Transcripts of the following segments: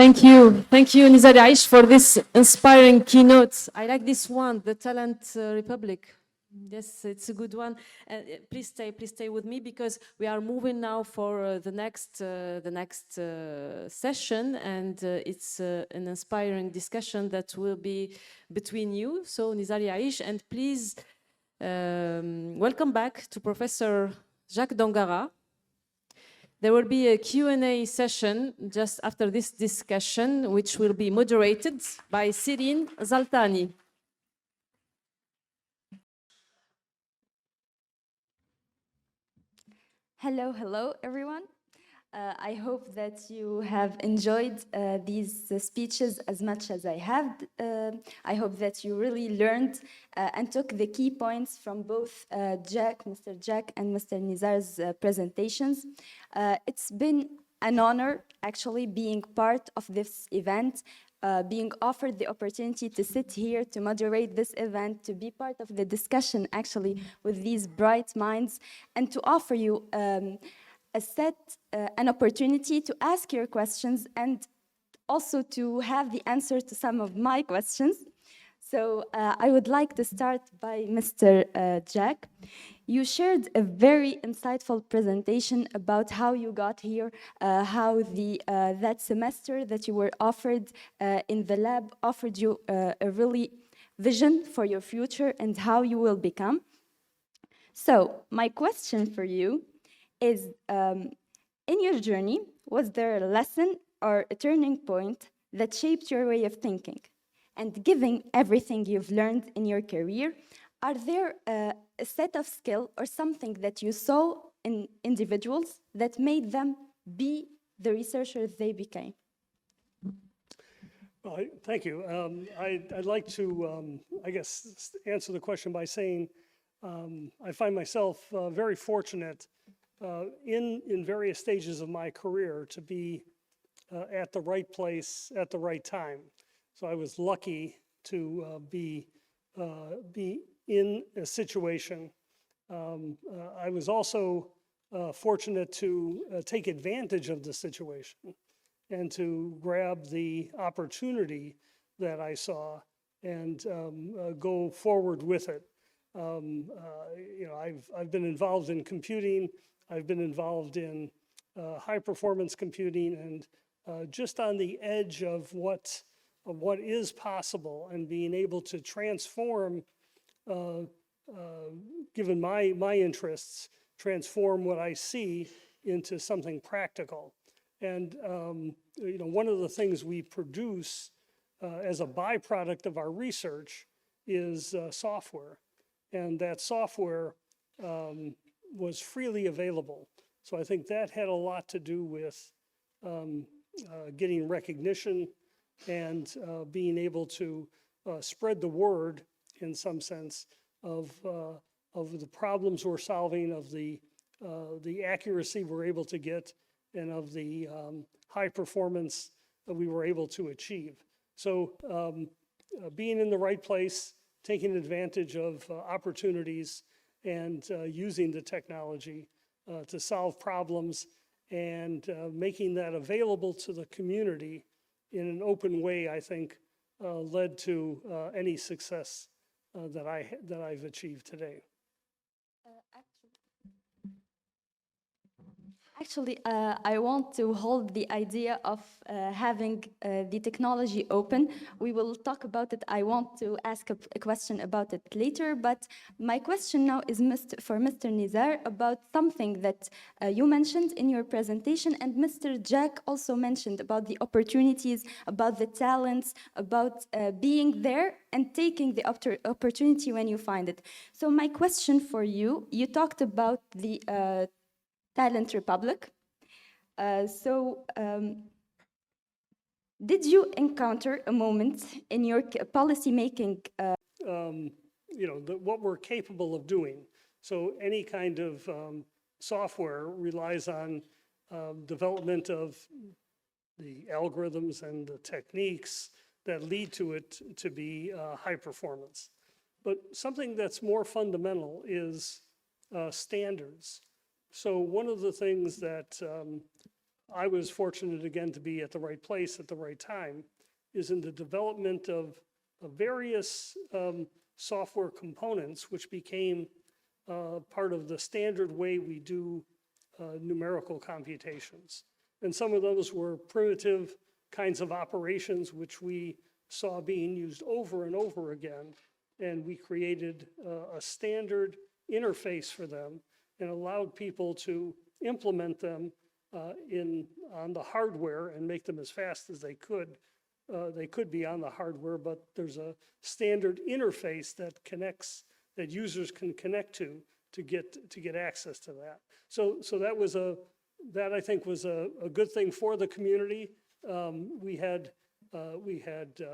Thank you, Nizar Yaiche, for this inspiring keynote. I like this one, the Talent Republic. Yes, it's a good one. Please stay with me because we are moving now for the next session, and it's an inspiring discussion that will be between you. So Nizar Yaiche, and please welcome back to Professor Jacques Dongarra. There will be a Q&A session just after this discussion, which will be moderated by Sirin Zaltani. Hello, everyone. I hope that you have enjoyed these speeches as much as I have. I hope that you really learned and took the key points from both Mr. Jack and Mr. Nizar's presentations. It's been an honor actually being part of this event, being offered the opportunity to sit here, to moderate this event, to be part of the discussion actually with these bright minds, and to offer you an opportunity to ask your questions and also to have the answer to some of my questions. So I would like to start by Mr. Jack. You shared a very insightful presentation about how you got here, how that semester that you were offered in the lab offered you a really vision for your future and how you will become. So my question for you is, in your journey, was there a lesson or a turning point that shaped your way of thinking? And given everything you've learned in your career, are there a set of skills or something that you saw in individuals that made them be the researchers they became? Well, thank you. I'd like to, I guess, answer the question by saying I find myself very fortunate in various stages of my career to be at the right place at the right time. So I was lucky to be in a situation. I was also fortunate to take advantage of the situation and to grab the opportunity that I saw and go forward with it. I've been involved in computing. I've been involved in high performance computing, and just on the edge of what is possible and being able to transform, given my interests, transform what I see into something practical. And one of the things we produce as a byproduct of our research is software. And that software was freely available. So I think that had a lot to do with getting recognition and being able to spread the word, in some sense, of the problems we're solving, of the accuracy we're able to get, and of the high performance that we were able to achieve. So being in the right place, taking advantage of opportunities, and using the technology to solve problems, and making that available to the community in an open way, I think, led to any success that I've achieved today. Actually, I want to hold the idea of having the technology open. We will talk about it. I want to ask a question about it later, but my question now is for Mr. Nizar about something that you mentioned in your presentation, and Mr. Jack also mentioned about the opportunities, about the talents, about being there and taking the opportunity when you find it. So my question for you, you talked about the Talent Republic. Did you encounter a moment in your policy making? What we're capable of doing. So any kind of software relies on development of the algorithms and the techniques that lead to it to be high performance. But something that's more fundamental is standards. So one of the things that I was fortunate again to be at the right place at the right time, is in the development of various software components, which became part of the standard way we do numerical computations. And some of those were primitive kinds of operations, which we saw being used over and over again. And we created a standard interface for them and allowed people to implement them on the hardware and make them as fast as they could. They could be on the hardware, but there's a standard interface that connects, that users can connect to get access to that. So that I think was a good thing for the community. We had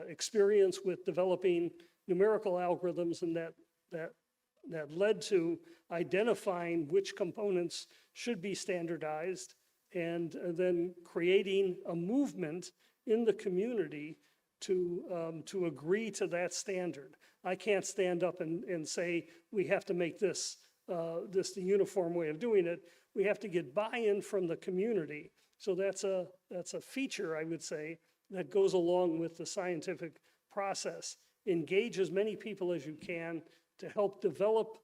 experience with developing numerical algorithms, and that led to identifying which components should be standardized, and then creating a movement in the community to agree to that standard. I can't stand up and say we have to make this the uniform way of doing it. We have to get buy-in from the community. So that's a feature, I would say, that goes along with the scientific process. Engage as many people as you can to help develop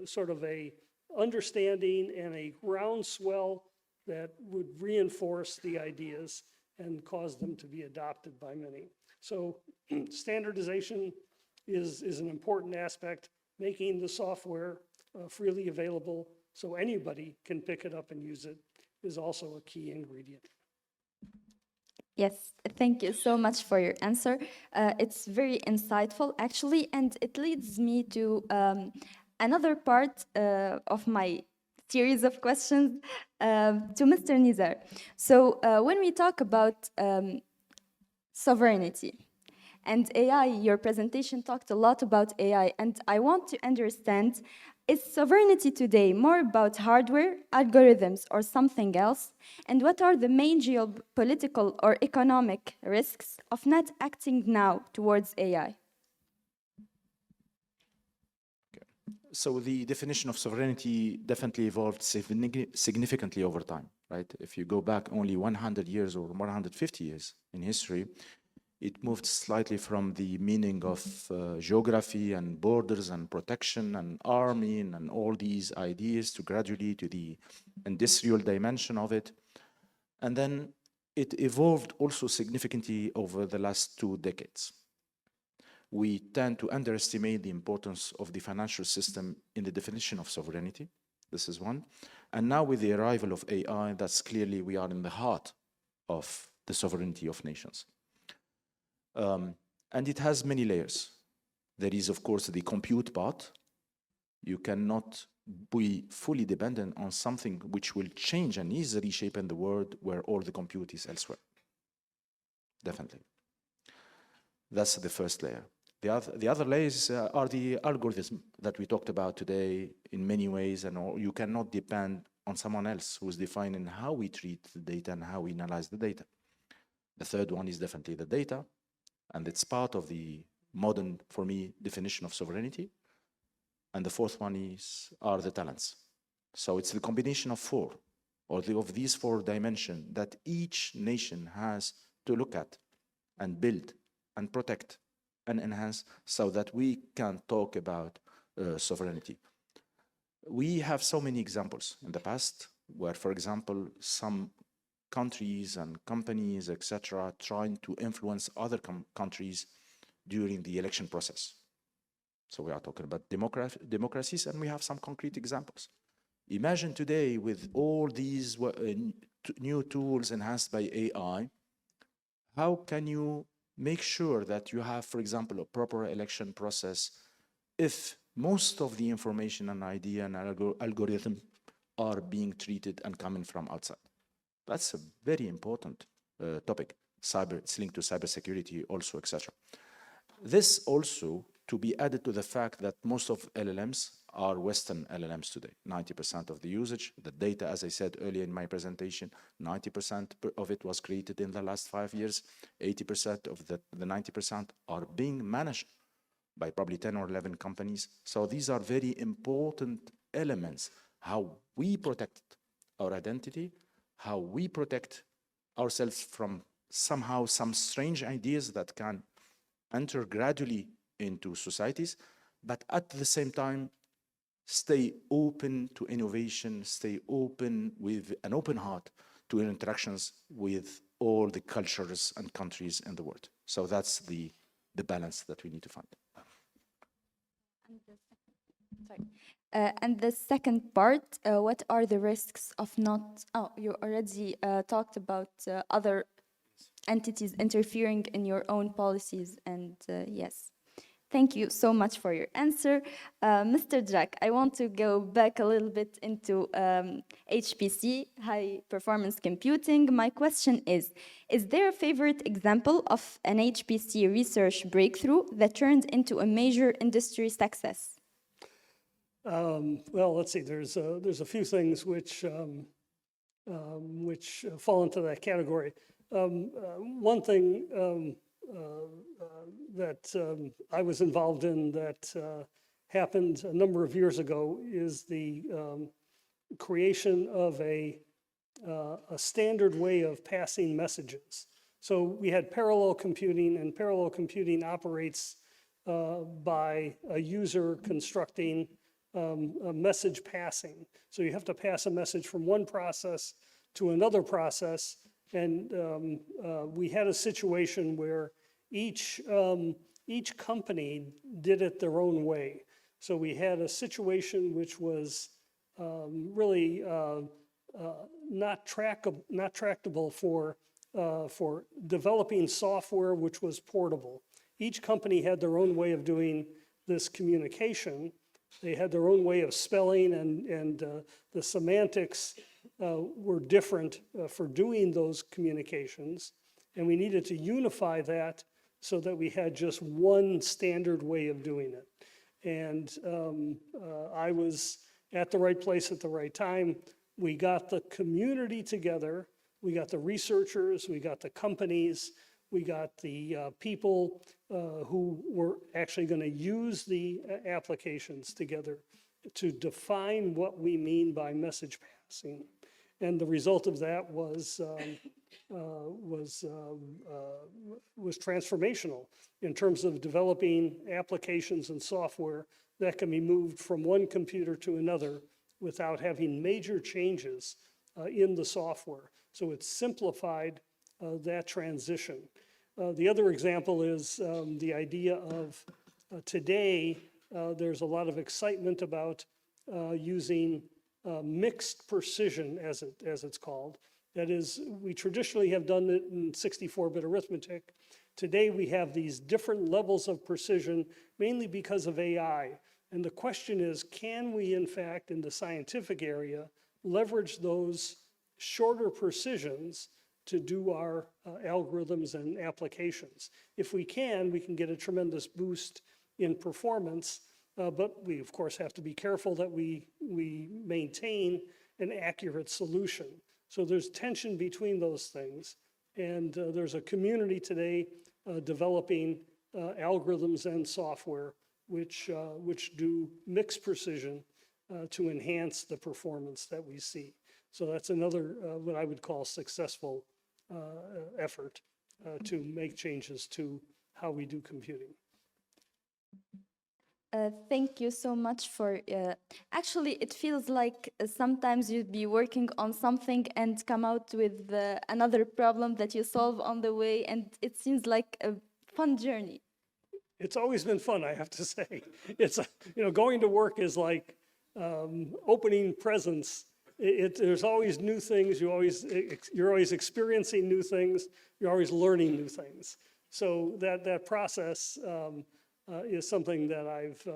sort of a understanding and a groundswell that would reinforce the ideas and cause them to be adopted by many. So standardization is an important aspect. Making the software freely available so anybody can pick it up and use it is also a key ingredient. Yes, thank you so much for your answer. It's very insightful, actually, and it leads me to another part of my series of questions to Mr. Nizar. So when we talk about sovereignty and AI, your presentation talked a lot about AI, and I want to understand, is sovereignty today more about hardware, algorithms, or something else? And what are the main geopolitical or economic risks of not acting now towards AI? Okay. So the definition of sovereignty definitely evolved significantly over time, right? If you go back only 100 years or 150 years in history, it moved slightly from the meaning of geography and borders and protection and army and all these ideas to gradually to the industrial dimension of it. And then it evolved also significantly over the last 2 decades. We tend to underestimate the importance of the financial system in the definition of sovereignty. This is one. And now with the arrival of AI, that's clearly we are in the heart of the sovereignty of nations. And it has many layers. There is, of course, the compute part. You cannot be fully dependent on something which will change and is reshaping the world where all the compute is elsewhere. Definitely. That's the first layer. The other layers are the algorithm that we talked about today in many ways, and you cannot depend on someone else who's defining how we treat the data and how we analyze the data. The third one is definitely the data. And it's part of the modern, for me, definition of sovereignty. And the fourth one are the talents. So it's the combination of 4, or of these 4 dimensions that each nation has to look at and build and protect and enhance so that we can talk about sovereignty. We have so many examples in the past where, for example, some countries and companies, etc., trying to influence other countries during the election process. So we are talking about democracies, and we have some concrete examples. Imagine today with all these new tools enhanced by AI, how can you make sure that you have, for example, a proper election process if most of the information and idea and algorithm are being treated and coming from outside? That's a very important topic. It's linked to cybersecurity also, etc. This also to be added to the fact that most of LLMs are Western LLMs today. 90% of the usage, the data, as I said earlier in my presentation, 90% of it was created in the last 5 years. 80% of the 90% are being managed by probably 10 or 11 companies. So these are very important elements, how we protect our identity, how we protect ourselves from somehow some strange ideas that can enter gradually into societies, but at the same time, stay open to innovation, stay open with an open heart to interactions with all the cultures and countries in the world. So that's the balance that we need to find. And the second part, what are the risks of not, oh, you already talked about other entities interfering in your own policies, and yes. Thank you so much for your answer. Mr. Jack, I want to go back a little bit into HPC, high performance computing. My question is there a favorite example of an HPC research breakthrough that turned into a major industry success? Well, let's see, there's a few things which fall into that category. One thing that I was involved in that happened a number of years ago is the creation of a standard way of passing messages. So we had parallel computing, and parallel computing operates by a user constructing a message passing. So you have to pass a message from one process to another process, and we had a situation where each company did it their own way. So we had a situation which was really not tractable for developing software which was portable. Each company had their own way of doing this communication. They had their own way of spelling, and the semantics were different for doing those communications. And we needed to unify that so that we had just one standard way of doing it. And I was at the right place at the right time. We got the community together. We got the researchers, we got the companies, we got the people who were actually going to use the applications together to define what we mean by message passing. And the result of that was transformational in terms of developing applications and software that can be moved from one computer to another without having major changes in the software. So it simplified that transition. The other example is the idea of today, there's a lot of excitement about using mixed precision, as it's called. That is, we traditionally have done it in 64-bit arithmetic. Today we have these different levels of precision, mainly because of AI. And the question is, can we, in fact, in the scientific area, leverage those shorter precisions to do our algorithms and applications? If we can get a tremendous boost in performance, but we, of course, have to be careful that we maintain an accurate solution. So there's tension between those things. And there's a community today developing algorithms and software which do mixed precision to enhance the performance that we see. So that's another what I would call successful effort to make changes to how we do computing. Thank you so much for, actually it feels like sometimes you'd be working on something and come out with another problem that you solve on the way, and it seems like a fun journey. It's always been fun, I have to say. It's, going to work is like opening presents. There's always new things, you're always experiencing new things, you're always learning new things. So that process is something that I've,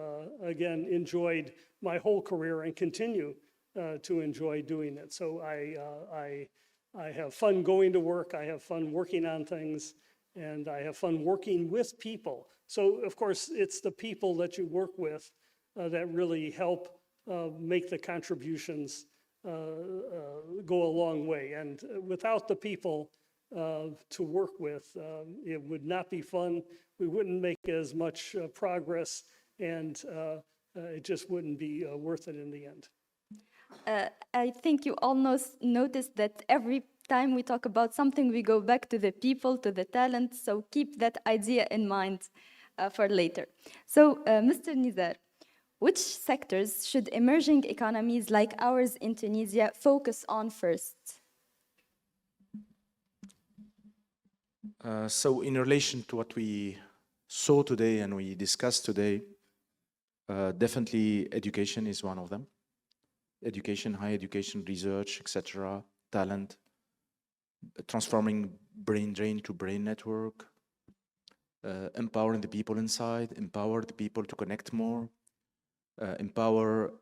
again, enjoyed my whole career and continue to enjoy doing it. So I have fun going to work, I have fun working on things, and I have fun working with people. So, of course, it's the people that you work with that really help make the contributions go a long way. And without the people to work with, it would not be fun. We wouldn't make as much progress, and it just wouldn't be worth it in the end. I think you all noticed that every time we talk about something, we go back to the people, to the talent. So keep that idea in mind for later. So, Mr. Nizar, which sectors should emerging economies like ours in Tunisia focus on first? So in relation to what we saw today and we discussed today, definitely education is one of them. Education, higher education, research, etc., talent, transforming brain drain to brain network, empowering the people inside, empower the people to connect more, empower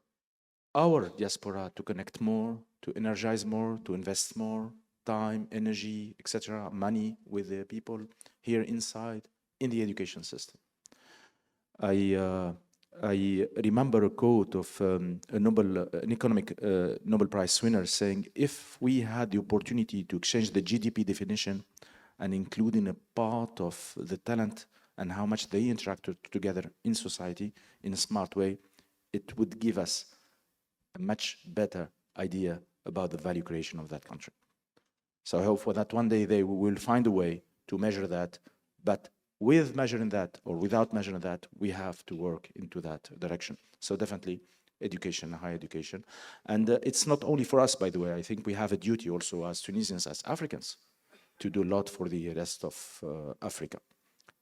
our diaspora to connect more, to energize more, to invest more time, energy, etc., money with the people here inside in the education system. I remember a quote of an economic Nobel Prize winner saying, if we had the opportunity to exchange the GDP definition and including a part of the talent and how much they interacted together in society in a smart way, it would give us a much better idea about the value creation of that country. So I hope for that one day they will find a way to measure that, but with measuring that or without measuring that, we have to work into that direction. So definitely education, higher education. And it's not only for us, by the way. I think we have a duty also as Tunisians, as Africans, to do a lot for the rest of Africa,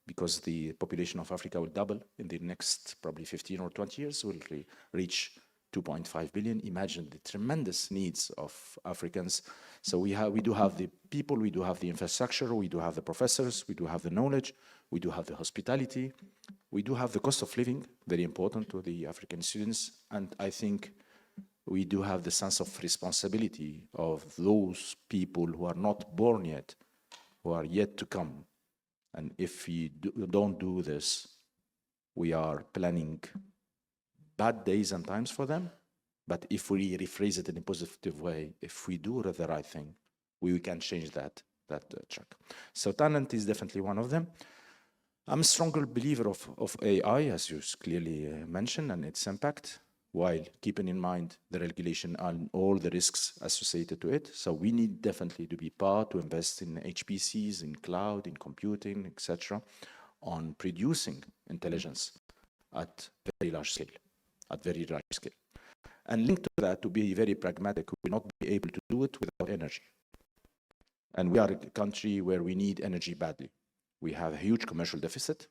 because the population of Africa will double in the next probably 15 or 20 years, will reach 2.5 billion. Imagine the tremendous needs of Africans. So we do have the people, we do have the infrastructure, we do have the professors, we do have the knowledge, we do have the hospitality, we do have the cost of living, very important to the African students. And I think we do have the sense of responsibility of those people who are not born yet, who are yet to come. And if we don't do this, we are planning bad days and times for them. But if we rephrase it in a positive way, if we do the right thing, we can change that track. So talent is definitely one of them. I'm a stronger believer of AI, as you clearly mentioned, and its impact, while keeping in mind the regulation and all the risks associated to it. So we need definitely to be part to invest in HPCs, in cloud, in computing, etc., on producing intelligence at very large scale. And linked to that, to be very pragmatic, we will not be able to do it without energy. And we are a country where we need energy badly. We have a huge commercial deficit.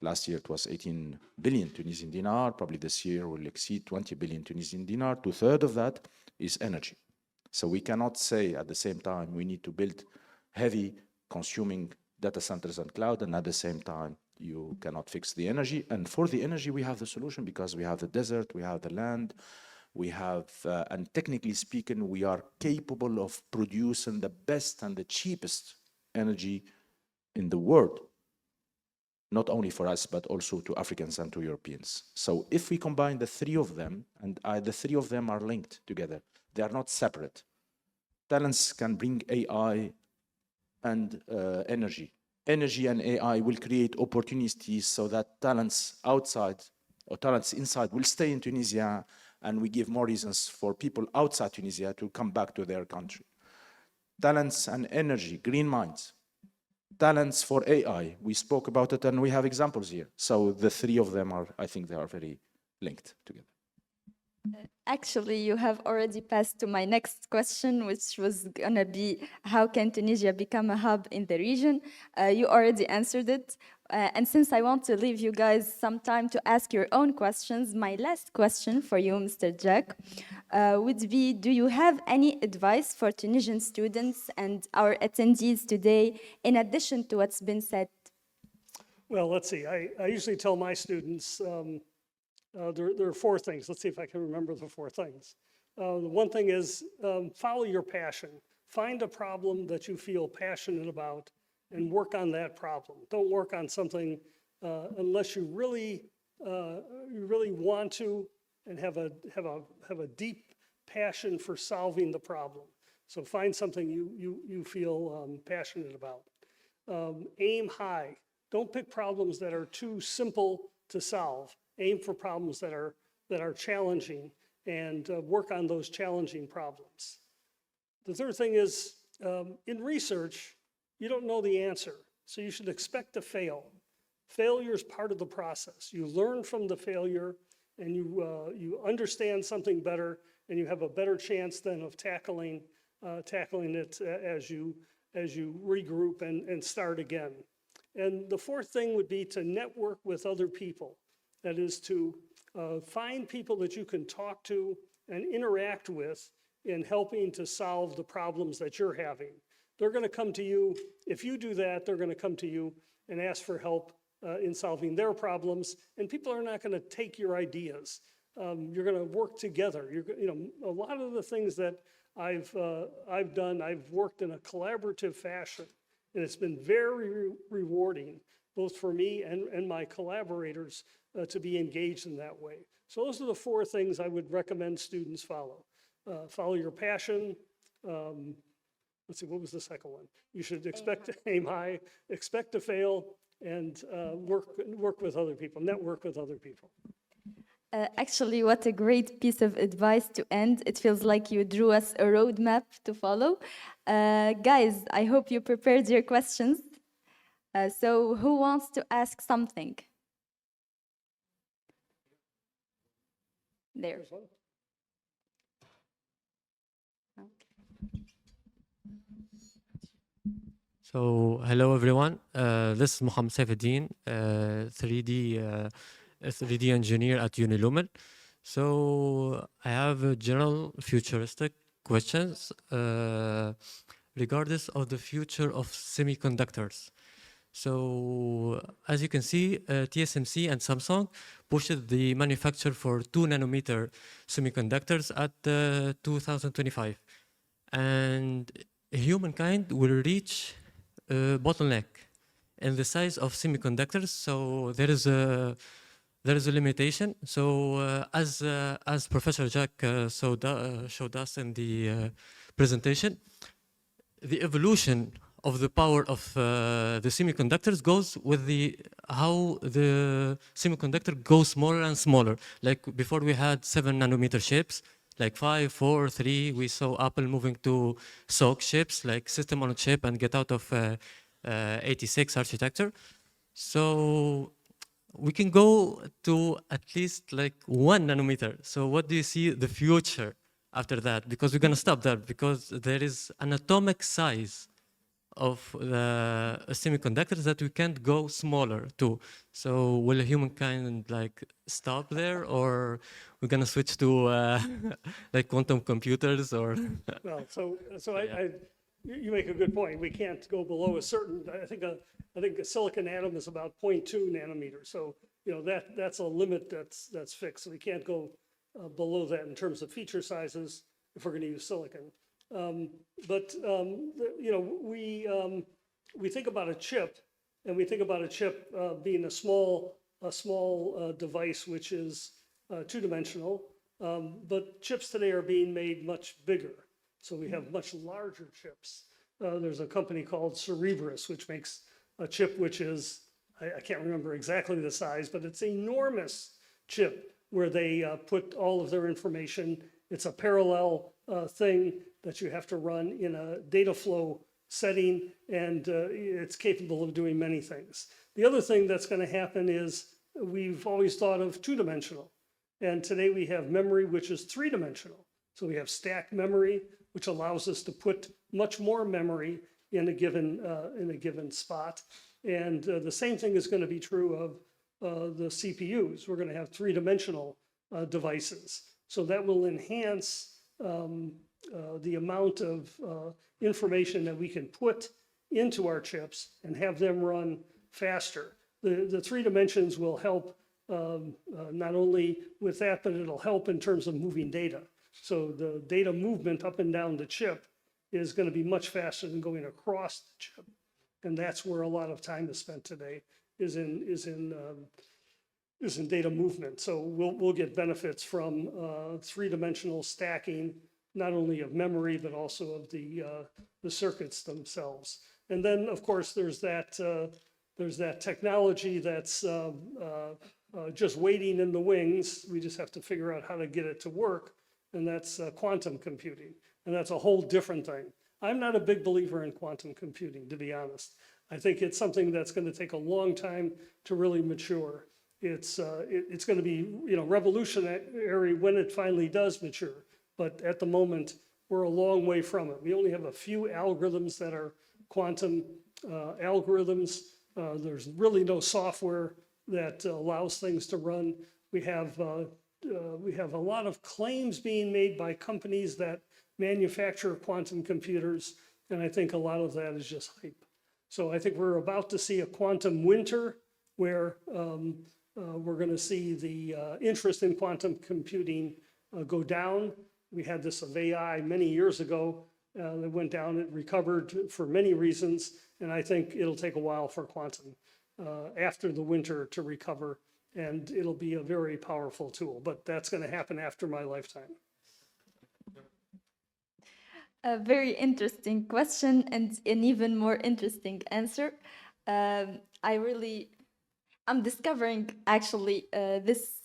Last year it was 18 billion Tunisian dinar. Probably this year will exceed 20 billion Tunisian dinar. 2/3 of that is energy. So we cannot say at the same time we need to build heavy consuming data centers and cloud, and at the same time you cannot fix the energy. And for the energy, we have the solution because we have the desert, we have the land, we have, and technically speaking, we are capable of producing the best and the cheapest energy in the world, not only for us, but also to Africans and to Europeans. So if we combine the three of them, and the three of them are linked together, they are not separate. Talents can bring AI and energy. Energy and AI will create opportunities so that talents outside or talents inside will stay in Tunisia, and we give more reasons for people outside Tunisia to come back to their country. Talents and energy, green minds. Talents for AI, we spoke about it and we have examples here. So the three of them are, I think they are very linked together. Actually, you have already passed to my next question, which was gonna be, how can Tunisia become a hub in the region? You already answered it. And since I want to leave you guys some time to ask your own questions, my last question for you, Mr. Jack, would be, do you have any advice for Tunisian students and our attendees today, in addition to what's been said? Well, let's see. I usually tell my students, there are four things. Let's see if I can remember the four things. The one thing is follow your passion. Find a problem that you feel passionate about and work on that problem. Don't work on something unless you really want to and have a deep passion for solving the problem. So find something you feel passionate about. Aim high. Don't pick problems that are too simple to solve. Aim for problems that are challenging and work on those challenging problems. The third thing is, in research, you don't know the answer, so you should expect to fail. Failure is part of the process. You learn from the failure, and you understand something better, and you have a better chance then of tackling it as you regroup and start again. And the fourth thing would be to network with other people. That is to find people that you can talk to and interact with in helping to solve the problems that you're having. They're going to come to you. If you do that, they're going to come to you and ask for help in solving their problems. And people are not going to take your ideas. You're going to work together. A lot of the things that I've done, I've worked in a collaborative fashion, and it's been very rewarding, both for me and my collaborators, to be engaged in that way. So those are the four things I would recommend students follow. Follow your passion. Let's see, what was the second one? You should expect to aim high, expect to fail, and work with other people, network with other people. Actually, what a great piece of advice to end. It feels like you drew us a roadmap to follow. Guys, I hope you prepared your questions. So who wants to ask something? There. So, hello everyone. This is Mohammed Saifuddin, 3D engineer at Unilumel. So, I have general futuristic questions regardless of the future of semiconductors. So, as you can see, TSMC and Samsung pushed the manufacture for 2 nanometer semiconductors at 2025. And humankind will reach a bottleneck in the size of semiconductors. So there is a limitation. So as Professor Jack showed us in the presentation, the evolution of the power of the semiconductors goes with how the semiconductor goes smaller and smaller. Like before we had 7 nanometer chips, like 5, 4, 3, we saw Apple moving to SoC chips, like system on a chip, and get out of 86 architecture. So we can go to at least like 1 nanometer. So what do you see the future after that? Because we're going to stop there, because there is an atomic size of the semiconductors that we can't go smaller to. So will humankind like stop there, or we're gonna switch to like quantum computers, or? Well, so you make a good point. We can't go below a certain. I think a silicon atom is about 0.2 nanometers. So that's a limit that's fixed. So we can't go below that in terms of feature sizes if we're going to use silicon. We think about a chip, and we think about a chip being a small device which is two-dimensional. But chips today are being made much bigger, so we have much larger chips. There's a company called Cerebras which makes a chip which is I can't remember exactly the size, but it's an enormous chip where they put all of their information. It's a parallel thing that you have to run in a data flow setting, and it's capable of doing many things. The other thing that's going to happen is we've always thought of two-dimensional, and today we have memory which is three-dimensional. So we have stacked memory, which allows us to put much more memory in a given spot. And the same thing is going to be true of the CPUs. We're going to have three-dimensional devices. So that will enhance the amount of information that we can put into our chips and have them run faster. The 3 dimensions will help not only with that, but it'll help in terms of moving data. So the data movement up and down the chip is going to be much faster than going across the chip. And that's where a lot of time is spent today, is in data movement. So we'll get benefits from 3-dimensional stacking, not only of memory, but also of the circuits themselves. And then, of course, there's that technology that's just waiting in the wings. We just have to figure out how to get it to work, and that's quantum computing. And that's a whole different thing. I'm not a big believer in quantum computing, to be honest. I think it's something that's going to take a long time to really mature. It's going to be, revolutionary when it finally does mature. But at the moment, we're a long way from it. We only have a few algorithms that are quantum algorithms. There's really no software that allows things to run. We have a lot of claims being made by companies that manufacture quantum computers, and I think a lot of that is just hype. So I think we're about to see a quantum winter where we're going to see the interest in quantum computing go down. We had this of AI many years ago. It went down, it recovered for many reasons, and I think it'll take a while for quantum after the winter to recover, and it'll be a very powerful tool, but that's going to happen after my lifetime. A very interesting question and an even more interesting answer. I'm discovering actually this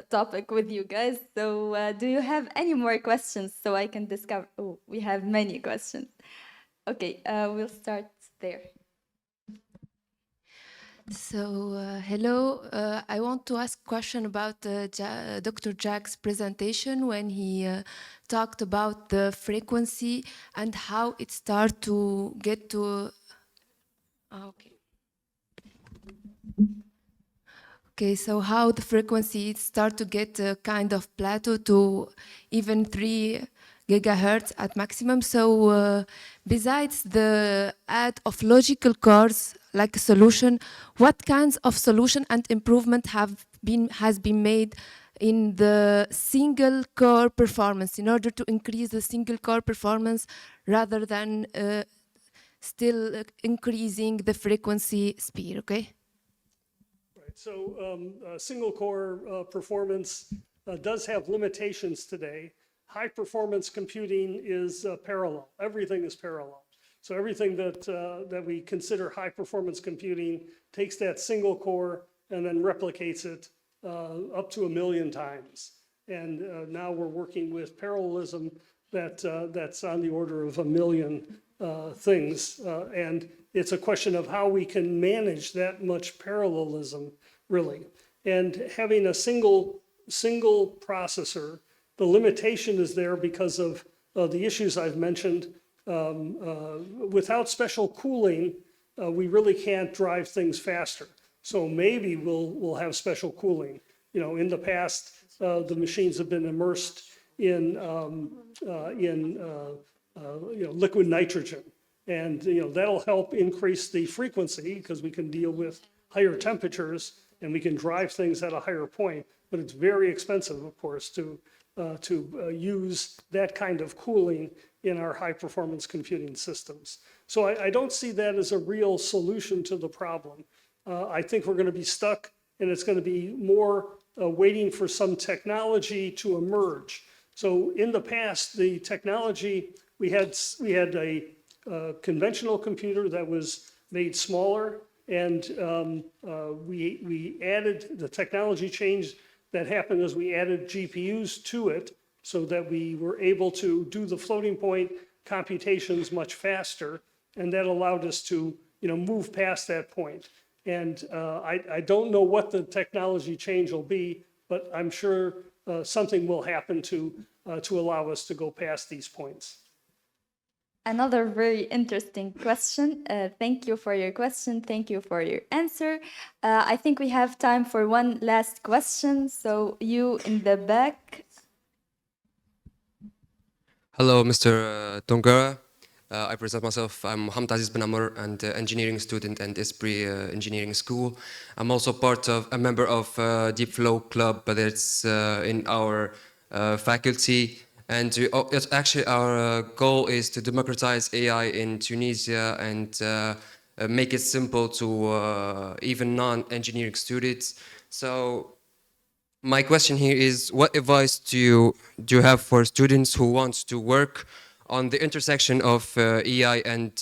topic with you guys. So do you have any more questions so I can discover? Oh, we have many questions. Okay, we'll start there. So, hello. I want to ask a question about Dr. Jack's presentation when he talked about the frequency and how it starts to get to... okay. Okay, so how the frequency start to get a kind of plateau to even 3 gigahertz at maximum. So besides the add of logical cores like a solution, what kinds of solution and improvement has been made in the single core performance in order to increase the single core performance rather than still increasing the frequency speed, okay? Right, so single core performance does have limitations today. High performance computing is parallel. Everything is parallel. So everything that we consider high performance computing takes that single core and then replicates it up to 1 million times. And now we're working with parallelism that's on the order of 1 million things. And it's a question of how we can manage that much parallelism, really. And having a single processor, the limitation is there because of the issues I've mentioned. Without special cooling, we really can't drive things faster. So maybe we'll have special cooling. In the past, the machines have been immersed in liquid nitrogen, and that'll help increase the frequency because we can deal with higher temperatures and we can drive things at a higher point. But it's very expensive, of course, to use that kind of cooling in our high-performance computing systems. So I don't see that as a real solution to the problem. I think we're going to be stuck, and it's going to be more waiting for some technology to emerge. So in the past, the technology, we had a conventional computer that was made smaller, and we added the technology change that happened as we added GPUs to it so that we were able to do the floating point computations much faster, and that allowed us to move past that point. And I don't know what the technology change will be, but I'm sure something will happen to allow us to go past these points. Another very interesting question. Thank you for your question. Thank you for your answer. I think we have time for one last question. So you in the back. Hello, Mr. Dongarra. I present myself. I'm Mohamed Aziz Ben Amr, and engineering student at Esprit Engineering School. I'm also a member of Deep Flow Club, but it's in our faculty. And actually our goal is to democratize AI in Tunisia and make it simple to even non-engineering students. So my question here is, what advice do you have for students who want to work on the intersection of AI and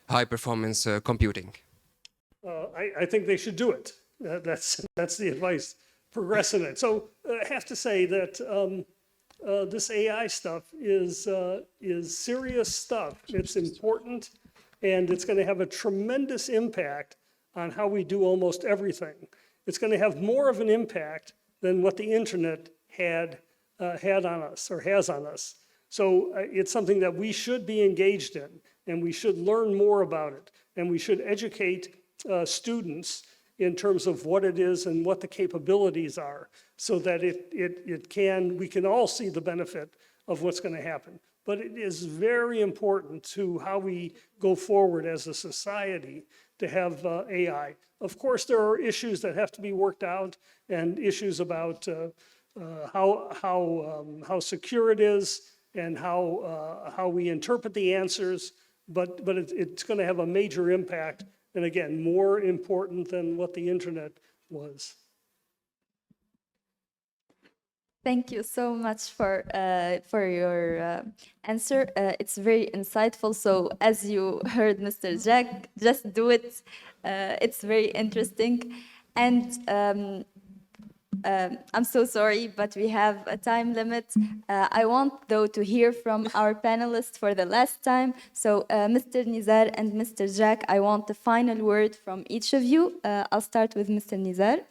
high-performance computing? I think they should do it. That's the advice. Progress in it. So I have to say that this AI stuff is serious stuff. It's important, and it's going to have a tremendous impact on how we do almost everything. It's going to have more of an impact than what the internet had on us or has on us. So it's something that we should be engaged in, and we should learn more about it, and we should educate students in terms of what it is and what the capabilities are, so that we can all see the benefit of what's going to happen. But it is very important to how we go forward as a society to have AI. Of course, there are issues that have to be worked out, and issues about how secure it is and how we interpret the answers. But it's going to have a major impact, and again, more important than what the internet was. Thank you so much for your answer. It's very insightful. So as you heard, Mr. Jack, just do it. It's very interesting. And I'm so sorry, but we have a time limit. I want, though, to hear from our panelists for the last time. So Mr. Nizar and Mr. Jack, I want the final word from each of you. I'll start with Mr. Nizar.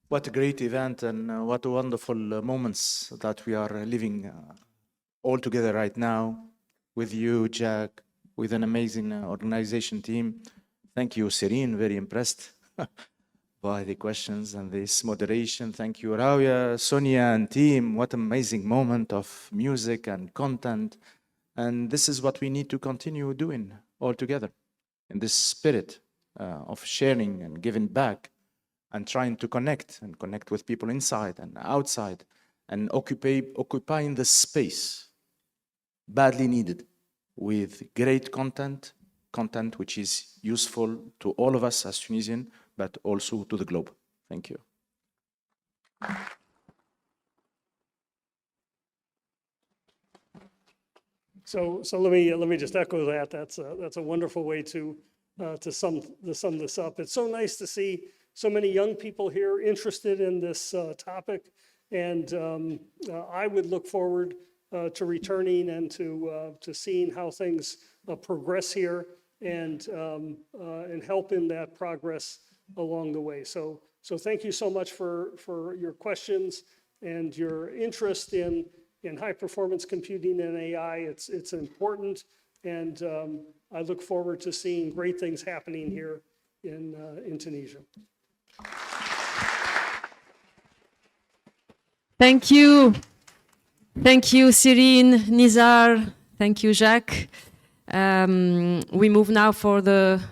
What a great event, and what wonderful moments that we are living all together right now with you, Jack, with an amazing organization team. Thank you, Serene, very impressed by the questions and this moderation. Thank you, Rauya, Sonia, and team. What amazing moment of music and content. And this is what we need to continue doing all together in this spirit of sharing and giving back, and trying to connect with people inside and outside, and occupying the space badly needed with great content which is useful to all of us as Tunisian, but also to the globe. Thank you. So let me just echo that. That's a wonderful way to sum this up. It's so nice to see so many young people here interested in this topic, and I would look forward to returning and to seeing how things progress here, and help in that progress along the way. So thank you so much for your questions and your interest in high performance computing and AI. It's important, and I look forward to seeing great things happening here in Tunisia. Thank you. Thank you, Serene, Nizar. Thank you, Jacques. We move now for the